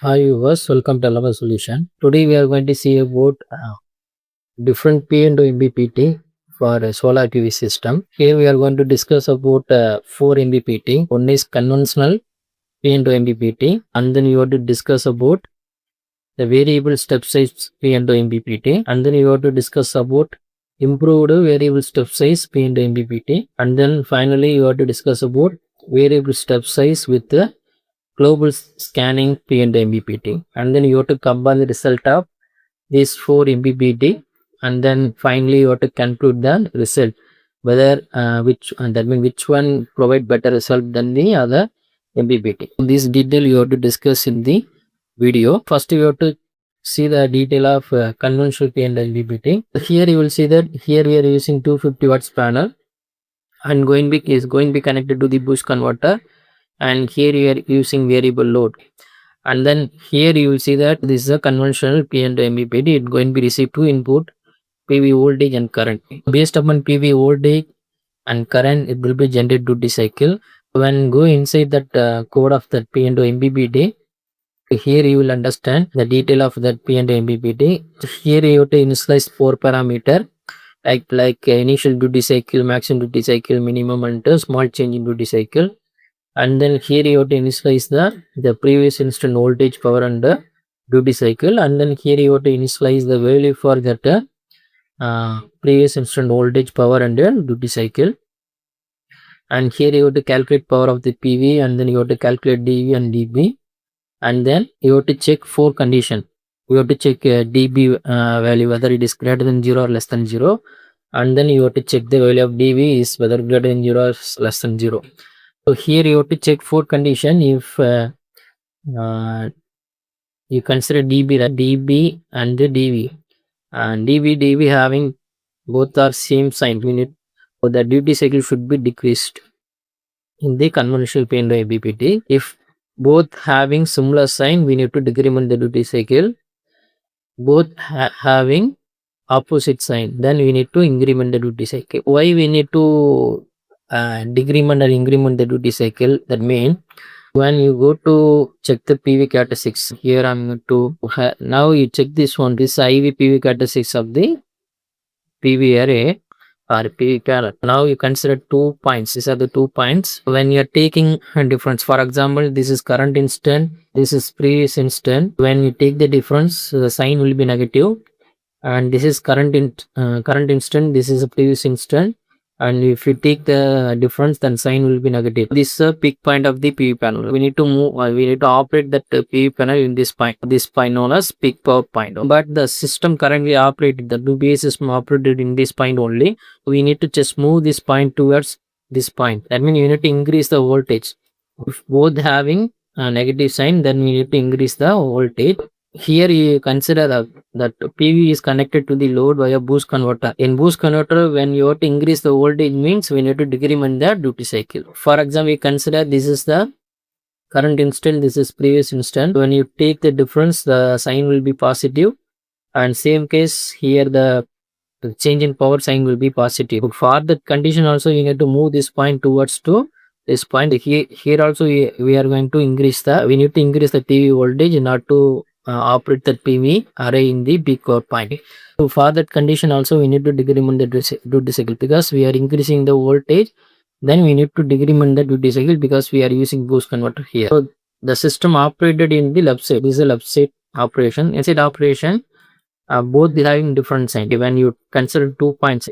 Hi viewers, welcome to Lava Solution. Today we are going to see about different P and MPPT for a solar PV system. Here we are going to discuss about 4 MPPT. One is conventional P and MPPT, and then you have to discuss about the variable step size P and MPPT, and then you have to discuss about improved variable step size P and MPPT, and then finally you have to discuss about variable step size with the global scanning P and MPPT, and then you have to combine the result of these 4 MPPT, and then finally you have to conclude the result whether that means which one provide better result than the other MPPT. This detail you have to discuss in the video. First you have to see the detail of conventional P and MPPT. Here you will see that here we are using 250 watts panel and going to be connected to the boost converter, and here you are using variable load, and then here you will see that this is a conventional P and MPPT. It's going to be received to input PV voltage and current. Based upon PV voltage and current, it will be generated duty cycle. When go inside that code of that P and MPPT, here you will understand the detail of that P and MPPT. Here you have to initialize 4 parameter like initial duty cycle, maximum duty cycle, minimum, and small change in duty cycle. And then here you have to initialize the previous instant voltage, power, and the duty cycle, and then here you have to initialize the value for that previous instant voltage, power, and duty cycle. And here you have to calculate power of the PV, and then you have to calculate dV and dB, and then you have to check 4 condition. You have to check dB value whether it is greater than 0 or less than 0, and then you have to check the value of dV is whether greater than 0 or less than 0. So here you have to check 4 condition. If you consider dB and the dV, and dV having both are same sign, we need, so the duty cycle should be decreased in the conventional P and MPPT. If both having similar sign, we need to decrement the duty cycle. Both having opposite sign, then we need to increment the duty cycle. Why we need to decrement or increment the duty cycle? That means when you go to check the PV characteristics, here I'm going to now you check this one, this IV PV characteristics of the PV array or PV panel. Now you consider 2 points. These are the 2 points. When you are taking a difference, for example, this is current instant, this is previous instant. When you take the difference, the sign will be negative, and this is current instant, this is a previous instant, and if you take the difference, then sign will be negative. This is a peak point of the PV panel. We need to move, we need to operate that PV panel in this point known as peak power point. But the system currently operated, the PV system operated in this point only. We need to just move this point towards this point. That means you need to increase the voltage. If both having a negative sign, then we need to increase the voltage. Here you consider that PV is connected to the load via boost converter. In boost converter, when you have to increase the voltage, means we need to decrement the duty cycle. For example, we consider this is the current instant, this is previous instant. When you take the difference, the sign will be positive, and same case here the change in power sign will be positive. For that condition also, you need to move this point towards to this point. Here also we are going to increase we need to increase the PV voltage in order to operate the PV array in the peak power point. So for that condition also, we need to decrement the duty cycle, because we are increasing the voltage. Then we need to decrement the duty cycle because we are using boost converter here. So the system operated in the left side. This is a left side operation. Inside operation, both having different sign. When you consider 2 points,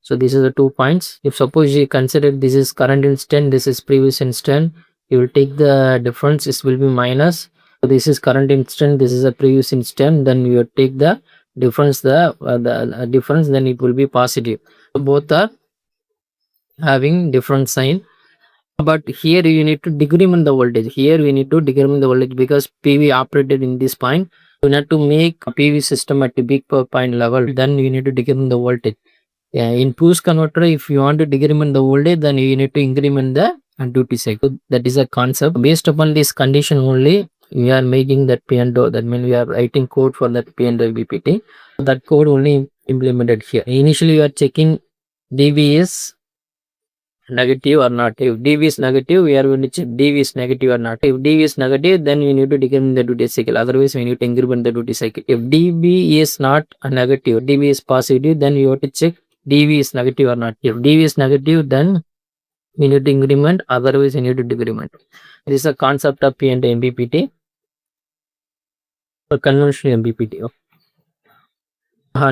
so this is the 2 points. If suppose you consider this is current instant, this is previous instant, you will take the difference, this will be minus. So this is current instant, this is a previous instant, then you take the difference, the difference, then it will be positive. So both are having different sign. But here you need to decrement the voltage. Here we need to decrement the voltage because PV operated in this point. You need to make a PV system at the peak power point level, then you need to decrement the voltage. In boost converter, if you want to decrement the voltage, then you need to increment the duty cycle. That is a concept. Based upon this condition only, we are making that P and O. That means we are writing code for that P and O BPT. That code only implemented here. Initially, you are checking dV is negative or not. If dV is negative, we are going to check dV is negative or not. If dV is negative, then we need to decrement the duty cycle. Otherwise, we need to increment the duty cycle. If dV is not a negative, dV is positive, then you have to check dV is negative or not. If dV is negative, then we need to increment. Otherwise, we need to decrement. This is a concept of P and MPPT. For conventional MPPT.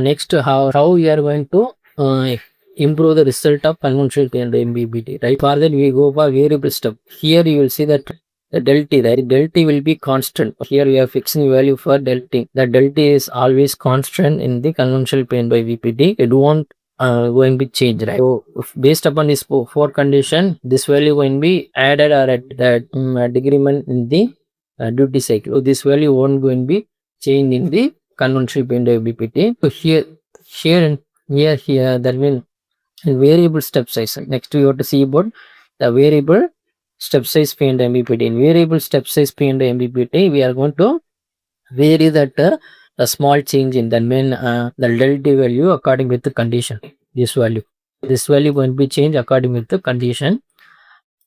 Next, how we are going to improve the result of conventional P and MPPT, right? For that, we go for variable step. Here you will see that the delta, right? Delta will be constant. Here we are fixing value for delta. The delta is always constant in the conventional P and MPPT. It won't going to be changed, right? So based upon this four condition, this value going to be added or at that decrement in the duty cycle. So this value won't going to be changed in the conventional P and MPPT. So here and here that means variable step size. Next we have to see about the variable step size P and MPPT. In variable step size P and MPPT, we are going to vary that a small change in that mean the delta value according with the condition. This value going to be changed according with the condition.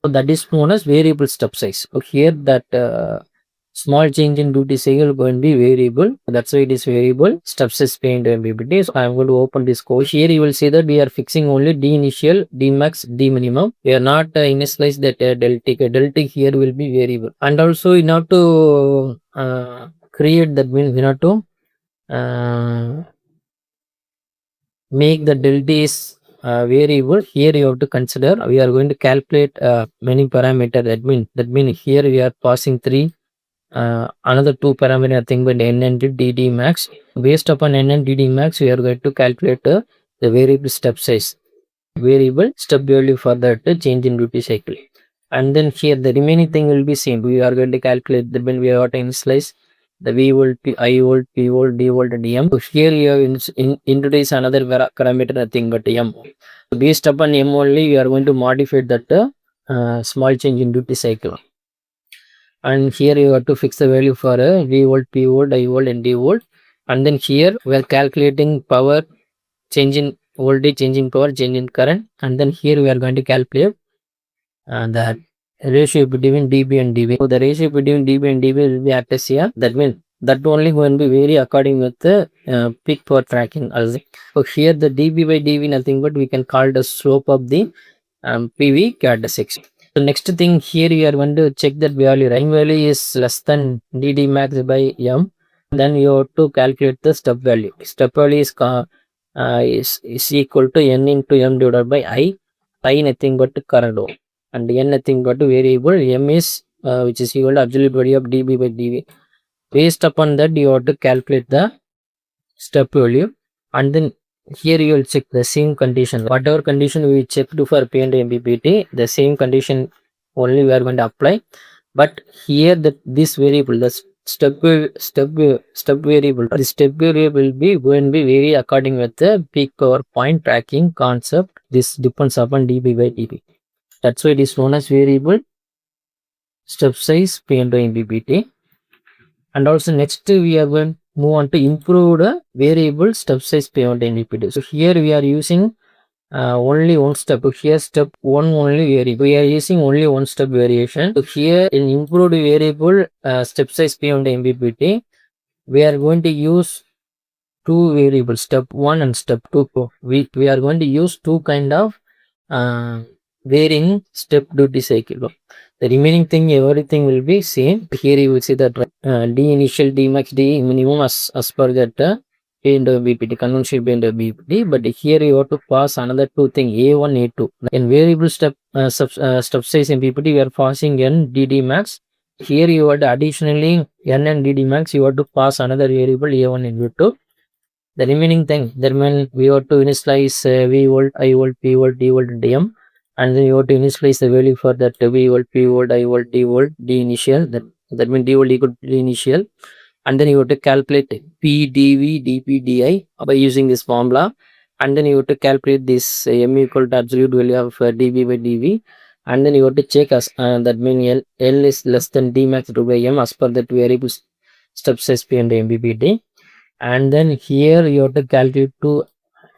So that is known as variable step size. So here that small change in duty cycle going to be variable. That's why it is variable step size P and MPPT. So I am going to open this course. Here you will see that we are fixing only D initial, D max, D minimum. We are not initialize that delta. Delta here will be variable. And also you have to create that means we have to make the delta is variable. Here you have to consider we are going to calculate many parameter. That mean here we are passing three another two parameter nothing but n and dd max. Based upon n and dd max, we are going to calculate the variable step size, variable step value for that change in duty cycle. And then here the remaining thing will be same. We are going to calculate the when we are going to initialize the V volt, I volt, P volt, D volt, and M. So here you have introduce another parameter nothing but M. So based upon M only, we are going to modify that small change in duty cycle. And here you have to fix the value for a V volt, P volt, I volt, and D volt. And then here we are calculating power, change in voltage, change in power, change in current. And then here we are going to calculate the ratio between dB and dV. So the ratio between dB and dV will be act as here. That means that only going to be vary according with the peak power tracking. So here the dB by dV nothing but we can call the slope of the PV characteristics. So next thing here we are going to check that value. Right? Value is less than dd max by m. Then you have to calculate the step value. Step value is equal to n into m divided by I nothing but current, and n nothing but variable. M is which is equal to absolute value of dB by dV. Based upon that, you have to calculate the step value, and then here you will check the same condition. Whatever condition we checked for P and MPPT, the same condition only we are going to apply. But here that this variable, the step variable, the step variable will be going to be vary according with the peak power point tracking concept. This depends upon dB by dB. That's why it is known as variable step size P and MPPT. And also next we are going to move on to improve the variable step size P and MPPT. So here we are using only one step. Here step one only variable. We are using only one step variation. So here in improved variable step size P and MPPT, we are going to use two variables, step 1 and step 2. We are going to use two kind of varying step duty cycle. The remaining thing, everything will be same. Here you will see that D initial, D max, D minimum as per that P and MPPT, conventional P and MPPT. But here you have to pass another two thing, A1, A2. In variable step size MPPT, we are passing N, DD max. Here you have to additionally N and DD max, you have to pass another variable A1 and A2. The remaining thing, that means we have to initialize V volt, I volt, P volt, D volt, and M. And then you have to initialize the value for that V volt, P volt, I volt, D volt, D initial. That means D volt equal to D initial. And then you have to calculate P, dV, dP, di by using this formula. And then you have to calculate this M equal to absolute value of dB by dV. And then you have to check as that means L is less than D max by M as per that variable step size P and MPPT. And then here you have to calculate two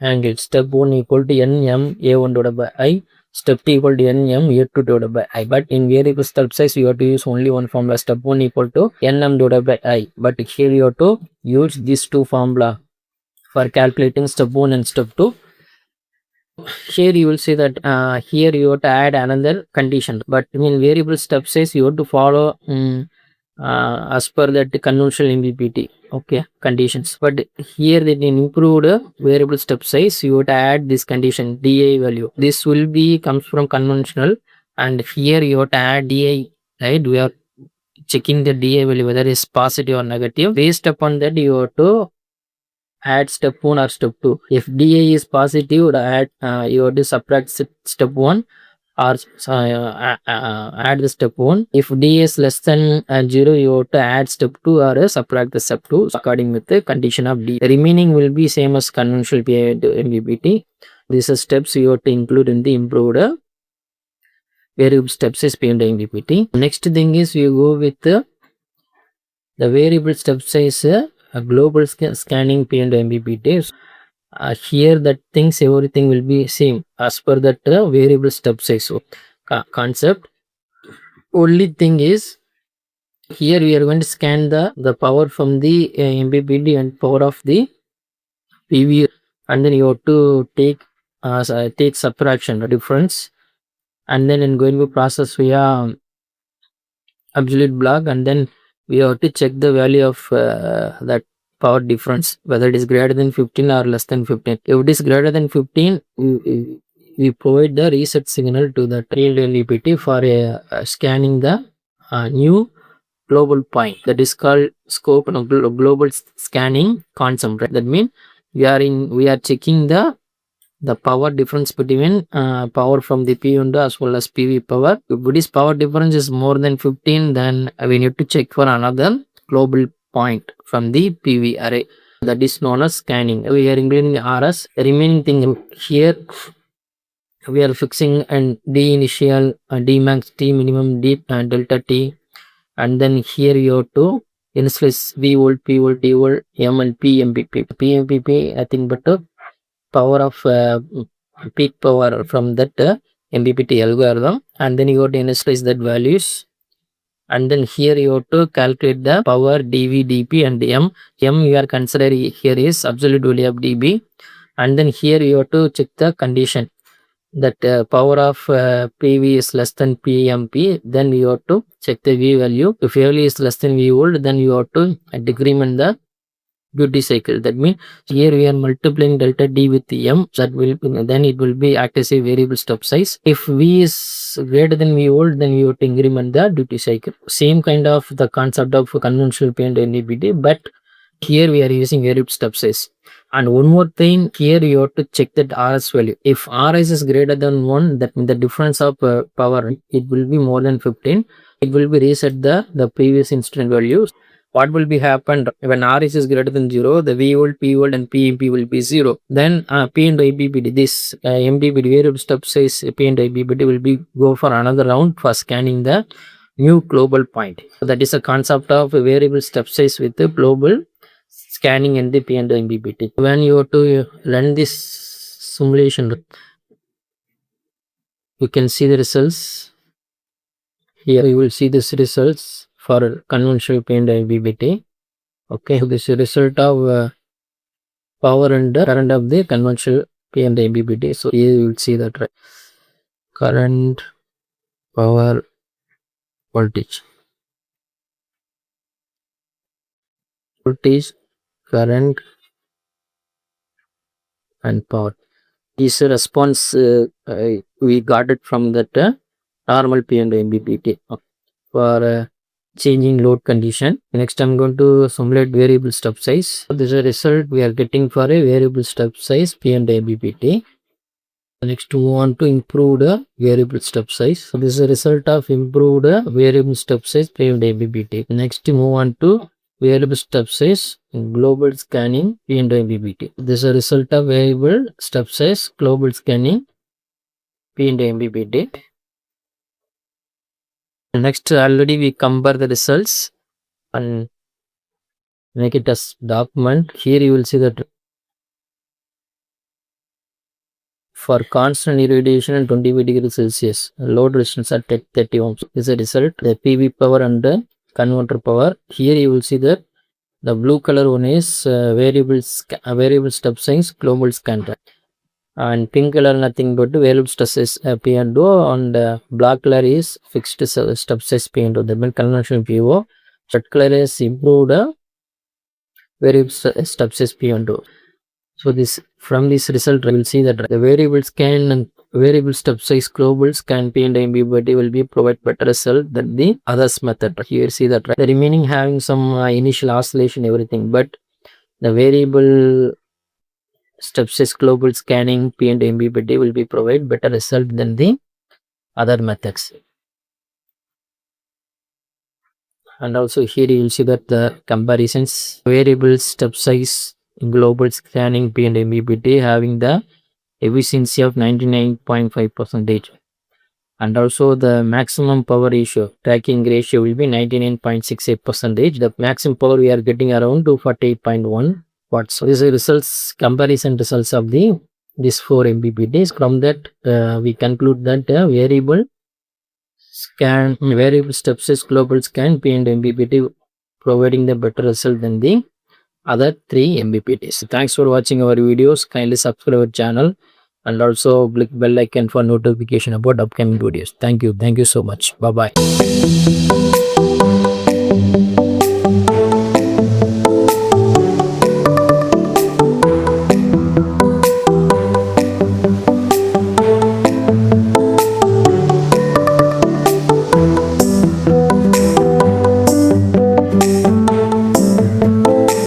angles. Step 1 equal to N M A1 divided by I. step t equal to n m here 2 divided by I. But in variable step size, you have to use only one formula. Step 1 equal to n m divided by I. But here you have to use these two formula for calculating step 1 and step 2. Here you will see that here you have to add another condition, but in variable step size you have to follow as per that conventional MPPT conditions. But here that in improved variable step size you have to add this condition DI value. This will be comes from conventional, and here you have to add DI, right? We are checking the DI value whether it's positive or negative. Based upon that you have to add step 1 or step 2. If DA is positive, you have to subtract step 1 or add the step 1. If DA is less than 0, you have to add step 2 or subtract the step 2 according with the condition of D. The remaining will be same as conventional MPPT. These are steps you have to include in the improved variable steps is P and MPPT. Next thing is you go with the variable step size a global scanning P and MPPT. Here that things everything will be same as per that variable step size concept. Only thing is here we are going to scan the power from the MPPT and power of the PV, and then you have to take subtraction difference, and then in going to process via absolute block, and then we have to check the value of that power difference, whether it is greater than 15 or less than 15. If it is greater than 15, we provide the reset signal to the field LEPT for scanning the new global point. That is called scope and global scanning concept. Right? That means we are checking the power difference between power from the PV window as well as PV power. If this power difference is more than 15, then we need to check for another global point from the PV array. That is known as scanning. We are including RS. The remaining thing here we are fixing and D initial, D max, T minimum, D delta T, and then here you have to initialize V volt, P volt, D volt, M and P MPP. PMPP nothing but power of peak power from that MPPT algorithm, and then you have to initialize that values, and then here you have to calculate the power dV, dP and M. M you are considering here is absolute value of dB, and then here you have to check the condition that power of PV is less than PMP, then you have to check the V value. If value is less than V volt, then you have to decrement the duty cycle. That means here we are multiplying delta D with M, that will then it will be act as a variable step size. If V is greater than V volt, then you have to increment the duty cycle. Same kind of the concept of conventional P and NEPT, but here we are using variable step size. And one more thing, here you have to check that RS value. If RS is greater than 1, that means the difference of power, it will be more than 15. It will be reset the previous instant values. What will be happened when RS is greater than 0, the V volt, P volt and PMP will be 0. Then P and MPPT, this MPPT variable step size P and MPPT will be go for another round for scanning the new global point. So that is a concept of a variable step size with the global scanning and the P and MPPT. When you have to run this simulation, you can see the results. Here you will see this results for conventional P and MPPT. Okay, this is result of power and current of the conventional P and MPPT. So here you will see that right? Current, power, voltage, current and power. This response we got it from that normal P and MPPT for changing load condition. Next I'm going to simulate variable step size. This is a result we are getting for a variable step size P and MPPT. Next move on to improved variable step size. So this is a result of improved variable step size P and MPPT. Next move on to variable step size global scanning P and MPPT. This is a result of variable step size global scanning P and MPPT. Next already we compare the results and make it as document. Here you will see that For constant irradiation and 25 degrees Celsius, load resistance at 30 ohms is a result. The PV power and the converter power. Here you will see that the blue color one is variable step size global scan, and pink color nothing but variable step size P and O, and black color is fixed step size P and O. The conventional PO. Red color is improved variable step size P and O. So from this result we will see that the variable scan and variable step size global scan P and MPPT will be provide better result than the others method. Here see that the remaining having some initial oscillation everything, but the variable step size global scanning P and MPPT will be provide better result than the other methods. And also here you will see that the comparisons variable step size global scanning P and MPPT having the efficiency of 99.5%, and also the maximum power ratio tracking ratio will be 99.68%. The maximum power we are getting around 248.1 watts. So this is results, comparison results of these 4 MPPTs. From that we conclude that variable step size global scan P and MPPT providing the better result than the other 3 MPPTs. Thanks for watching our videos. Kindly subscribe our channel and also click bell icon for notification about upcoming videos. Thank you so much. Bye bye.